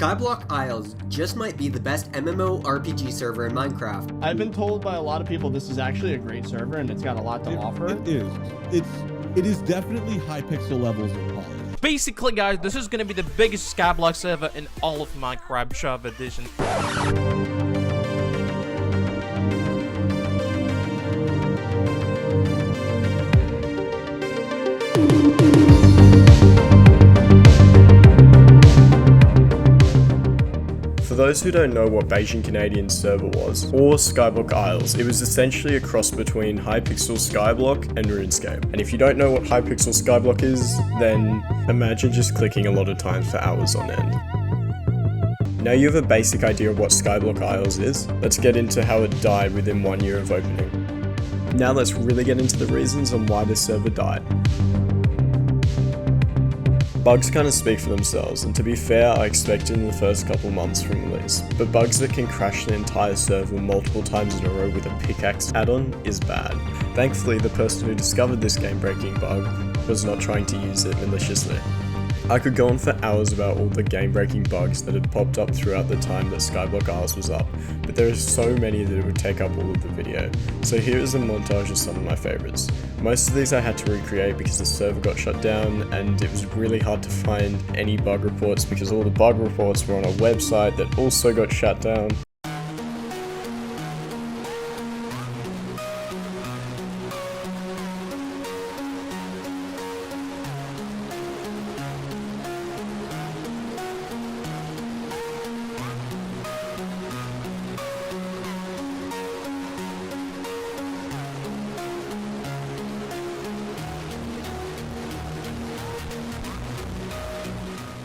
Skyblock Isles just might be the best MMORPG server in Minecraft. I've been told by a lot of people this is actually a great server and it's got a lot to offer. It is. It is definitely hypixel levels of polish. Basically, guys, this is going to be the biggest Skyblock server in all of Minecraft Java Edition. For those who don't know what Bajan Canadians server was, or Skyblock Isles, it was essentially a cross between hypixel Skyblock and RuneScape. And if you don't know what hypixel Skyblock is, then imagine just clicking a lot of times for hours on end. Now you have a basic idea of what Skyblock Isles is, let's get into how it died within 1 year of opening. Now let's really get into the reasons on why this server died. Bugs kind of speak for themselves, and to be fair, I expected in the first couple months from release, but bugs that can crash the entire server multiple times in a row with a pickaxe add-on is bad. Thankfully, the person who discovered this game-breaking bug was not trying to use it maliciously. I could go on for hours about all the game-breaking bugs that had popped up throughout the time that Skyblock Isles was up, but there are so many that it would take up all of the video, so here is a montage of some of my favourites. Most of these I had to recreate because the server got shut down and it was really hard to find any bug reports because all the bug reports were on a website that also got shut down.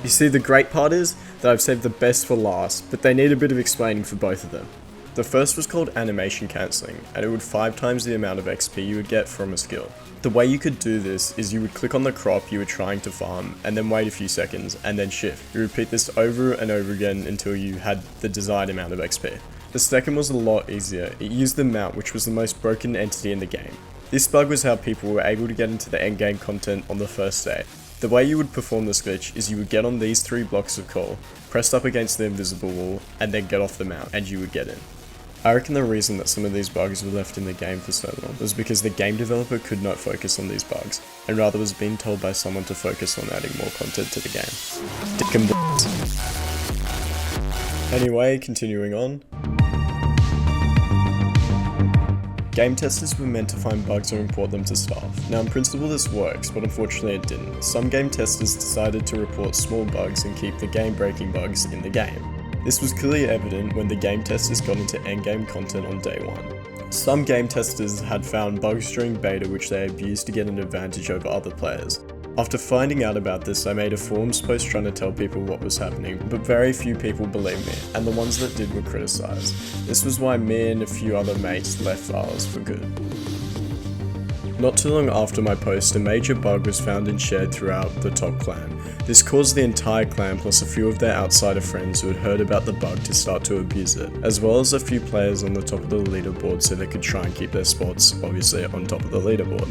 You see, the great part is that I've saved the best for last, but they need a bit of explaining for both of them. The first was called animation cancelling, and it would 5 times the amount of XP you would get from a skill. The way you could do this is you would click on the crop you were trying to farm, and then wait a few seconds, and then shift. You repeat this over and over again until you had the desired amount of XP. The second was a lot easier. It used the mount, which was the most broken entity in the game. This bug was how people were able to get into the endgame content on the first day. The way you would perform this glitch is you would get on these 3 blocks of coal, pressed up against the invisible wall, and then get off the mount, and you would get in. I reckon the reason that some of these bugs were left in the game for so long was because the game developer could not focus on these bugs, and rather was being told by someone to focus on adding more content to the game. Dick and balls. Anyway, continuing on. Game testers were meant to find bugs or import them to staff. Now in principle this works, but unfortunately it didn't. Some game testers decided to report small bugs and keep the game-breaking bugs in the game. This was clearly evident when the game testers got into endgame content on day 1. Some game testers had found bugs during beta which they abused to get an advantage over other players. After finding out about this, I made a forums post trying to tell people what was happening, but very few people believed me, and the ones that did were criticised. This was why me and a few other mates left Isles for good. Not too long after my post, a major bug was found and shared throughout the top clan. This caused the entire clan plus a few of their outsider friends who had heard about the bug to start to abuse it, as well as a few players on the top of the leaderboard so they could try and keep their spots, obviously, on top of the leaderboard.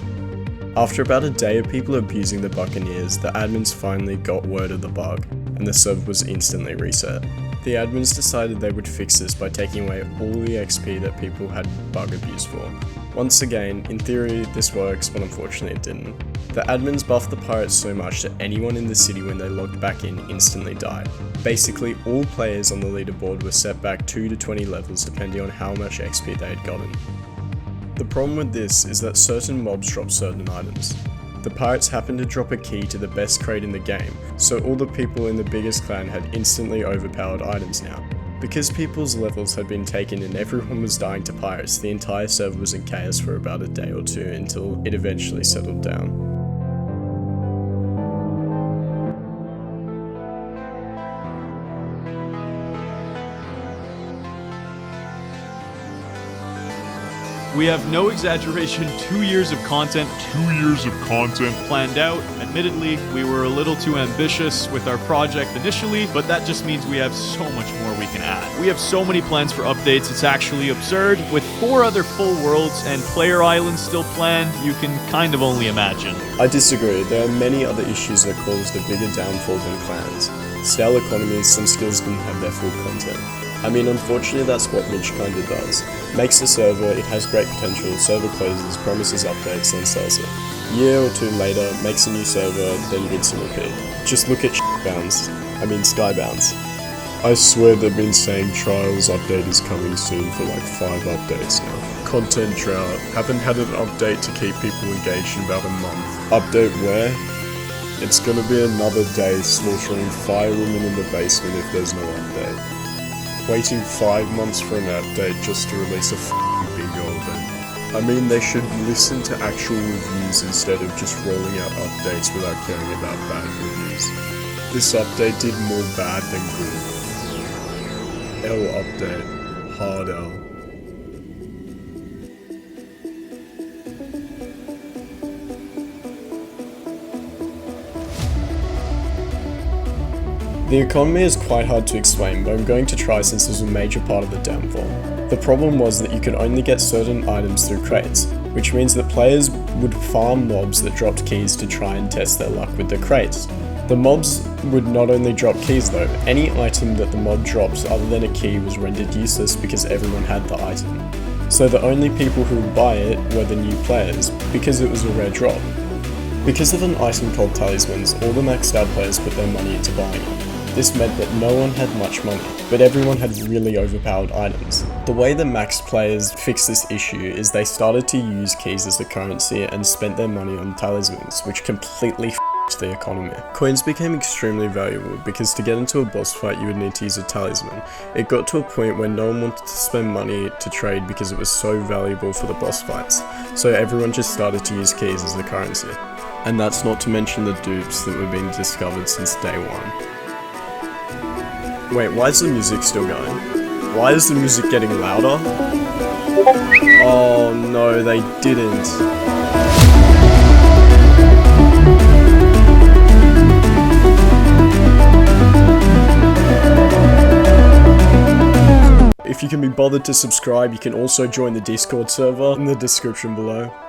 After about a day of people abusing the Buccaneers, the admins finally got word of the bug, and the server was instantly reset. The admins decided they would fix this by taking away all the XP that people had bug abuse for. Once again, in theory this works, but unfortunately it didn't. The admins buffed the pirates so much that anyone in the city when they logged back in instantly died. Basically, all players on the leaderboard were set back 2 to 20 levels depending on how much XP they had gotten. The problem with this is that certain mobs drop certain items. The pirates happened to drop a key to the best crate in the game, so all the people in the biggest clan had instantly overpowered items now. Because people's levels had been taken and everyone was dying to pirates, the entire server was in chaos for about a day or 2 until it eventually settled down. We have no exaggeration, 2 years of content. Planned out. Admittedly, we were a little too ambitious with our project initially, but that just means we have so much more we can add. We have so many plans for updates, it's actually absurd. With 4 other full worlds and player islands still planned, you can kind of only imagine. I disagree, there are many other issues that caused a bigger downfall than clans. stale economies, some skills didn't have their full content. I mean, unfortunately that's what Mitch kinda does. Makes a server, it has great potential, server closes, promises updates, then sells it. Year or two later, makes a new server, then rinse and repeat. Just look at Skybounds. I swear they've been saying Trials update is coming soon for like 5 updates now. Content drought, haven't had an update to keep people engaged in about a month. Update where? It's gonna be another day slaughtering firewomen in the basement if there's no update. Waiting 5 months for an update just to release a f***ing bingo event. I mean, they should listen to actual reviews instead of just rolling out updates without caring about bad reviews. This update did more bad than good. L update. Hard L. The economy is quite hard to explain, but I'm going to try since it was a major part of the downfall. The problem was that you could only get certain items through crates, which means that players would farm mobs that dropped keys to try and test their luck with the crates. The mobs would not only drop keys though, any item that the mob drops other than a key was rendered useless because everyone had the item. So the only people who would buy it were the new players, because it was a rare drop. Because of an item called talismans, all the maxed out players put their money into buying it. This meant that no one had much money, but everyone had really overpowered items. The way the maxed players fixed this issue is they started to use keys as a currency and spent their money on talismans, which completely f***ed the economy. Coins became extremely valuable because to get into a boss fight you would need to use a talisman. It got to a point where no one wanted to spend money to trade because it was so valuable for the boss fights, so everyone just started to use keys as a currency. And that's not to mention the dupes that were being discovered since day one. Wait, why is the music still going? Why is the music getting louder? Oh no, they didn't. If you can be bothered to subscribe, you can also join the Discord server in the description below.